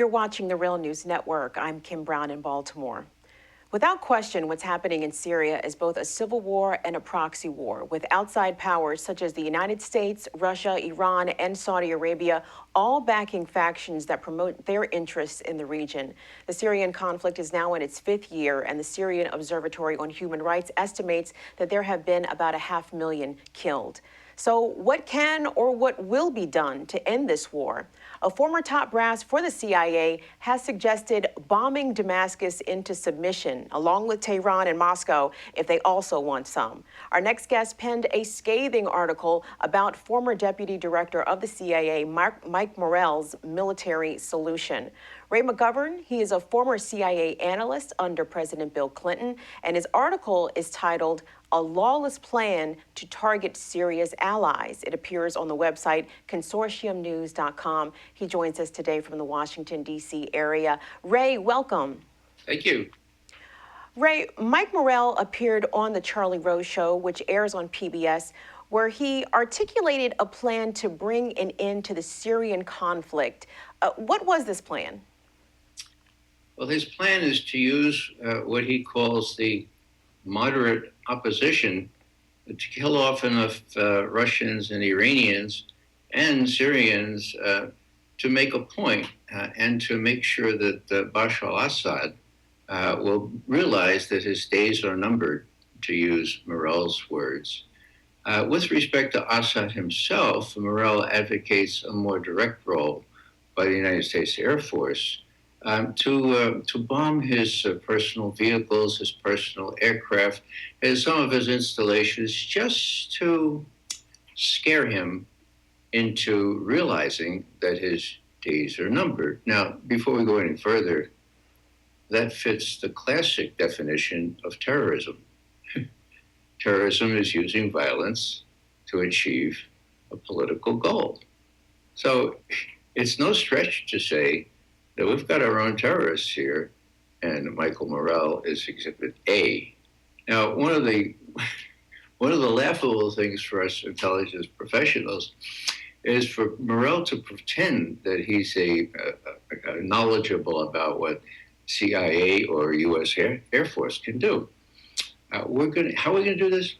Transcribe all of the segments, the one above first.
You're watching the Real News Network. I'm Kim Brown in Baltimore. Without question, what's happening in Syria is both a civil war and a proxy war, with outside powers such as the United States, Russia, Iran, and Saudi Arabia all backing factions that promote their interests in the region. The Syrian conflict is now in its 5th year, and the Syrian Observatory on Human Rights estimates that there have been about 500,000 killed. So what can or what will be done to end this war? A former top brass for the CIA has suggested bombing Damascus into submission, along with Tehran and Moscow, if they also want some. Our next guest penned a scathing article about former Deputy Director of the CIA, Mike Morell's military solution. Ray McGovern, he is a former CIA analyst under President Bill Clinton, and his article is titled "A Lawless Plan to Target Syria's Allies." It appears on the website consortiumnews.com. He joins us today from the Washington, D.C. area. Ray, welcome. Thank you. Ray, Mike Morell appeared on The Charlie Rose Show, which airs on PBS, where he articulated a plan to bring an end to the Syrian conflict. What was this plan? Well, his plan is to use what he calls the moderate opposition to kill off enough Russians and Iranians and Syrians to make a point and to make sure that Bashar Assad will realize that his days are numbered, to use Morell's words. With respect to Assad himself, Morell advocates a more direct role by the United States Air Force to bomb his personal vehicles, his personal aircraft, and some of his installations, just to scare him into realizing that his days are numbered. Now, before we go any further, that fits the classic definition of terrorism. Terrorism is using violence to achieve a political goal. So it's no stretch to say that we've got our own terrorists here, and Michael Morell is Exhibit A. Now, one of the laughable things for us intelligence professionals is for Morell to pretend that he's a knowledgeable about what CIA or U.S. Air Force can do. How are we going to do this?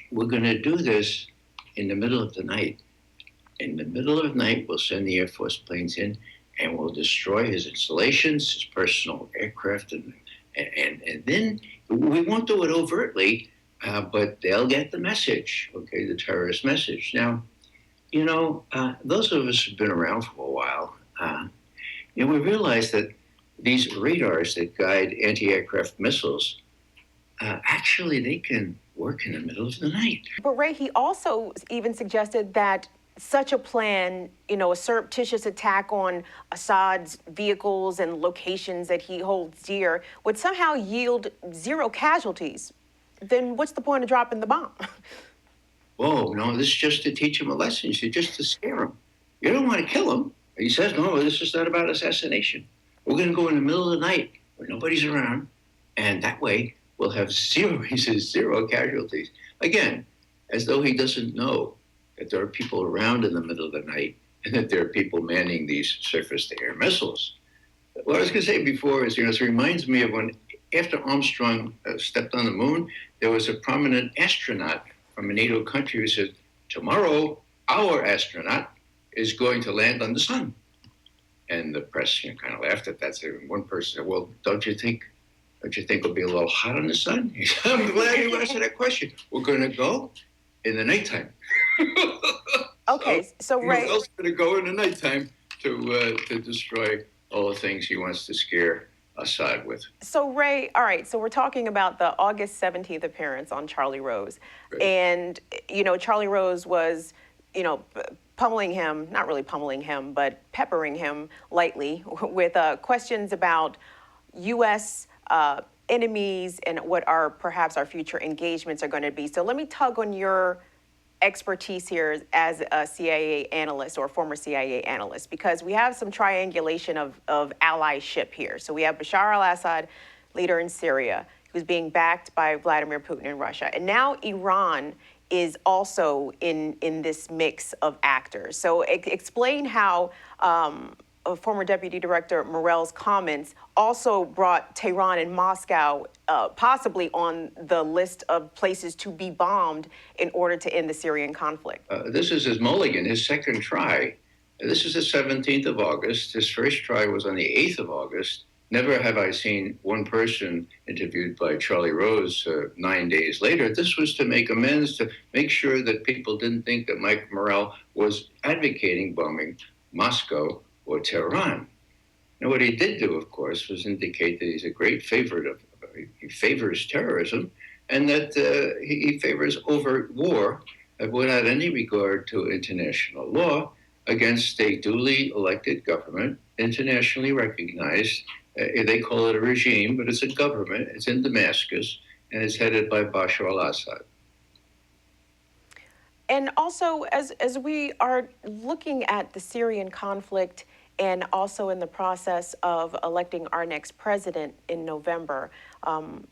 We're going to do this in the middle of the night. In the middle of the night, we'll send the Air Force planes in, and we'll destroy his installations, his personal aircraft, and then we won't do it overtly, but they'll get the message, okay, the terrorist message. Now, you know, those of us who've been around for a while, we realize that these radars that guide anti-aircraft missiles, actually they can work in the middle of the night. But Ray, he also even suggested that such a plan, a surreptitious attack on Assad's vehicles and locations that he holds dear, would somehow yield 0 casualties. Then what's the point of dropping the bomb? Oh, no, this is just to teach him a lesson. It's just to scare him. You don't want to kill him. He says, no, this is not about assassination. We're going to go in the middle of the night where nobody's around, and that way we'll have 0 casualties. Again, as though he doesn't know that there are people around in the middle of the night and that there are people manning these surface-to-air missiles. What I was going to say before is, it reminds me of when, after Armstrong stepped on the moon, there was a prominent astronaut from a NATO country who said, tomorrow, our astronaut is going to land on the sun. And the press kind of laughed at that. So one person said, well, don't you think it'll be a little hot on the sun? He said, I'm glad you asked that question. We're going to go in the nighttime. Okay, so Ray, who else is going to go in the nighttime to destroy all the things he wants to scare Assad with? So Ray, all right, so we're talking about the August 17th appearance on Charlie Rose. Right. And, Charlie Rose was, pummeling him, not really pummeling him, but peppering him lightly with questions about U.S. Enemies and what perhaps our future engagements are going to be. So let me tug on your expertise here as a CIA analyst or former CIA analyst, because we have some triangulation of allyship here. So we have Bashar al-Assad, leader in Syria, who's being backed by Vladimir Putin in Russia. And now Iran is also in this mix of actors. So explain how former Deputy Director Morell's comments also brought Tehran and Moscow possibly on the list of places to be bombed in order to end the Syrian conflict. This is his mulligan, his second try. This is the 17th of August. His first try was on the 8th of August. Never have I seen one person interviewed by Charlie Rose 9 days later. This was to make amends, to make sure that people didn't think that Mike Morell was advocating bombing Moscow or Tehran. Now, what he did do, of course, was indicate that he's a great favorite of, he favors terrorism, and that he favors overt war without any regard to international law against a duly elected government, internationally recognized. They call it a regime, but it's a government. It's in Damascus, and it's headed by Bashar al-Assad. And also, as we are looking at the Syrian conflict and also in the process of electing our next president in November,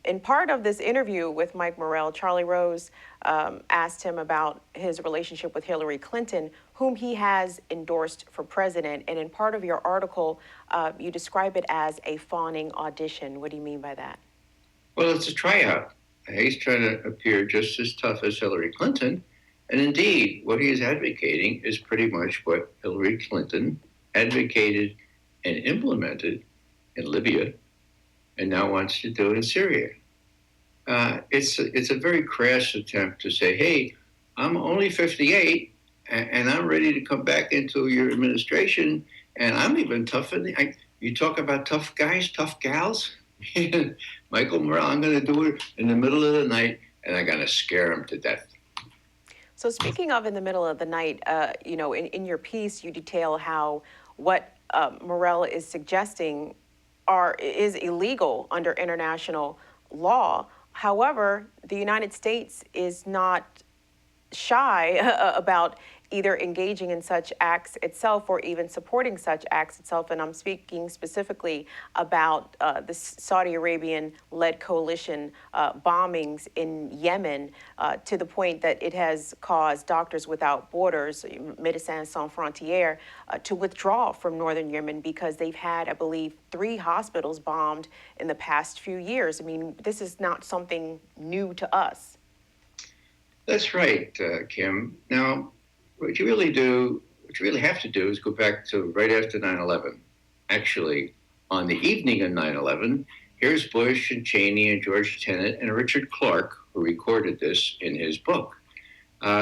in part of this interview with Mike Morell, Charlie Rose asked him about his relationship with Hillary Clinton, whom he has endorsed for president. And in part of your article, you describe it as a fawning audition. What do you mean by that? Well, it's a tryout. He's trying to appear just as tough as Hillary Clinton. And indeed, what he is advocating is pretty much what Hillary Clinton advocated and implemented in Libya and now wants to do in Syria. It's a very crass attempt to say, hey, I'm only 58 and I'm ready to come back into your administration, and I'm even tougher than you talk about tough guys, tough gals. Michael Morell, I'm going to do it in the middle of the night, and I'm going to scare him to death. So speaking of in the middle of the night, in your piece, you detail how what Morell is suggesting is illegal under international law. However, the United States is not shy about either engaging in such acts itself or even supporting such acts itself. And I'm speaking specifically about the Saudi Arabian-led coalition bombings in Yemen to the point that it has caused Doctors Without Borders, Médecins Sans Frontières, to withdraw from northern Yemen because they've had, I believe, 3 hospitals bombed in the past few years. I mean, this is not something new to us. That's right, Kim. Now, what you really have to do is go back to right after 9/11. Actually, on the evening of 9/11, here's Bush and Cheney and George Tenet and Richard Clarke, who recorded this in his book.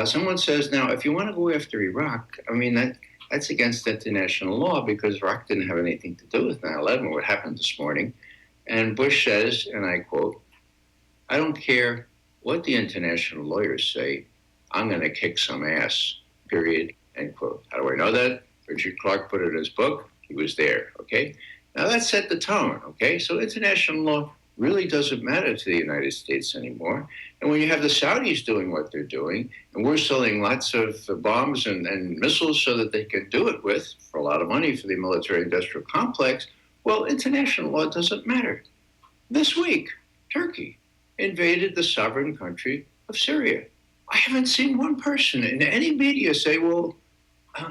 Someone says, now, if you want to go after Iraq, I mean, that's against international law because Iraq didn't have anything to do with 9/11, what happened this morning. And Bush says, and I quote, I don't care what the international lawyers say, I'm going to kick some ass, period, end quote. How do I know that? Richard Clarke put it in his book. He was there, okay? Now that set the tone, okay? So international law really doesn't matter to the United States anymore. And when you have the Saudis doing what they're doing, and we're selling lots of bombs and missiles so that they can do it with, for a lot of money for the military-industrial complex, well, international law doesn't matter. This week, Turkey invaded the sovereign country of Syria. I haven't seen one person in any media say, well,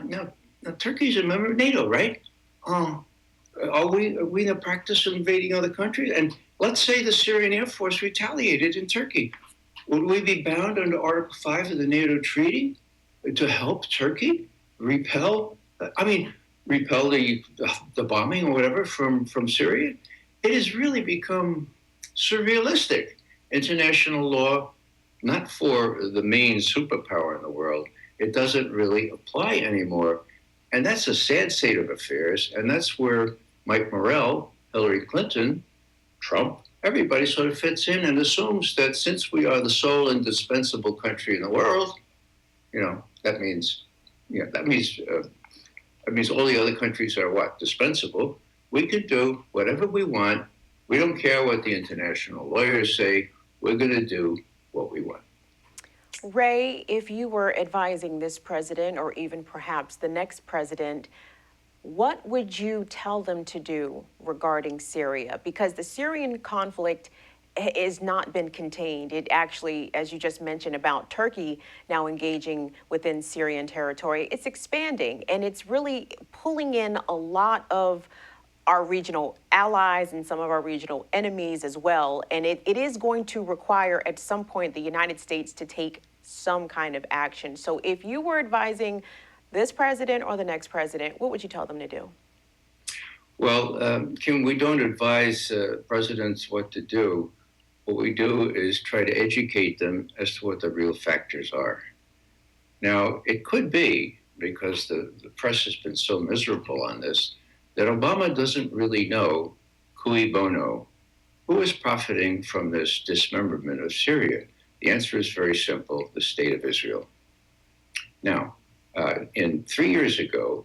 now Turkey's a member of NATO, right? Are we in the practice of invading other countries? And let's say the Syrian Air Force retaliated in Turkey. Would we be bound under Article 5 of the NATO treaty to help Turkey repel the bombing or whatever from Syria? It has really become surrealistic. International law, not for the main superpower in the world, it doesn't really apply anymore. And that's a sad state of affairs. And that's where Mike Morell, Hillary Clinton, Trump, everybody sort of fits in and assumes that since we are the sole indispensable country in the world, that means all the other countries are what? Dispensable. We can do whatever we want. We don't care what the international lawyers say. We're going to do what we want. Ray, if you were advising this president or even perhaps the next president, what would you tell them to do regarding Syria? Because the Syrian conflict has not been contained. It actually, as you just mentioned about Turkey now engaging within Syrian territory, it's expanding and it's really pulling in a lot of our regional allies and some of our regional enemies as well. And it is going to require at some point the United States to take some kind of action. So if you were advising this president or the next president, what would you tell them to do? Well, Kim, we don't advise presidents what to do. What we do is try to educate them as to what the real factors are. Now, it could be, because the press has been so miserable on this, that Obama doesn't really know, cui bono, who is profiting from this dismemberment of Syria. The answer is very simple: the state of Israel. Now, 3 years ago,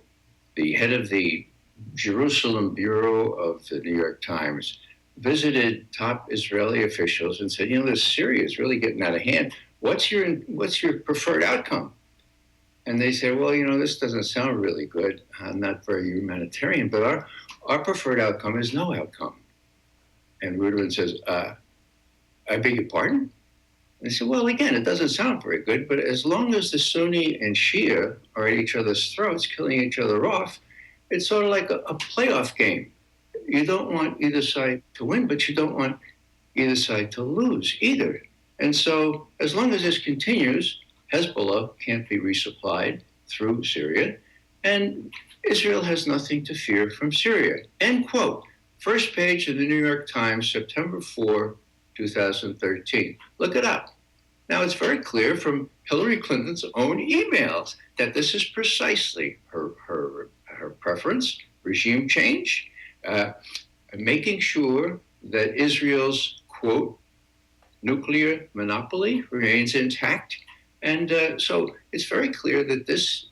the head of the Jerusalem bureau of the New York Times visited top Israeli officials and said, this Syria is really getting out of hand. What's your preferred outcome? And they said, well, this doesn't sound really good. Not very humanitarian, but our preferred outcome is no outcome. And Ruderman says, I beg your pardon? And they said, well, again, it doesn't sound very good, but as long as the Sunni and Shia are at each other's throats, killing each other off, it's sort of like a playoff game. You don't want either side to win, but you don't want either side to lose either. And so as long as this continues, Hezbollah can't be resupplied through Syria, and Israel has nothing to fear from Syria. End quote. First page of the New York Times, September 4, 2013. Look it up. Now, it's very clear from Hillary Clinton's own emails that this is precisely her preference: regime change, making sure that Israel's, quote, nuclear monopoly remains intact. And so it's very clear that this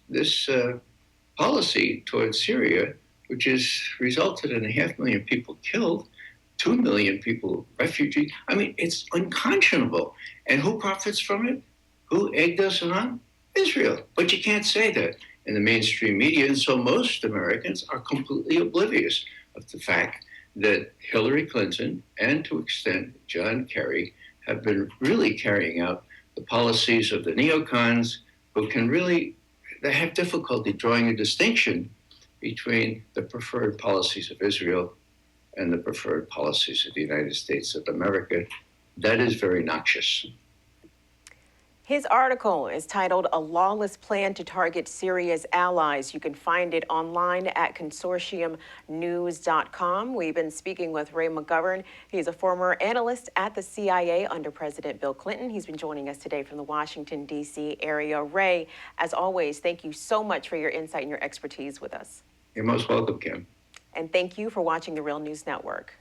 policy towards Syria, which has resulted in 500,000 people killed, 2 million people refugees, it's unconscionable. And who profits from it? Who egged us on? Israel. But you can't say that in the mainstream media. And so most Americans are completely oblivious of the fact that Hillary Clinton and, to extent, John Kerry have been really carrying out the policies of the neocons, who they have difficulty drawing a distinction between the preferred policies of Israel and the preferred policies of the United States of America. That is very noxious. His article is titled "A Lawless Plan to Target Syria's Allies." You can find it online at consortiumnews.com. We've been speaking with Ray McGovern. He's a former analyst at the CIA under President Bill Clinton. He's been joining us today from the Washington, D.C. area. Ray, as always, thank you so much for your insight and your expertise with us. You're most welcome, Kim. And thank you for watching the Real News Network.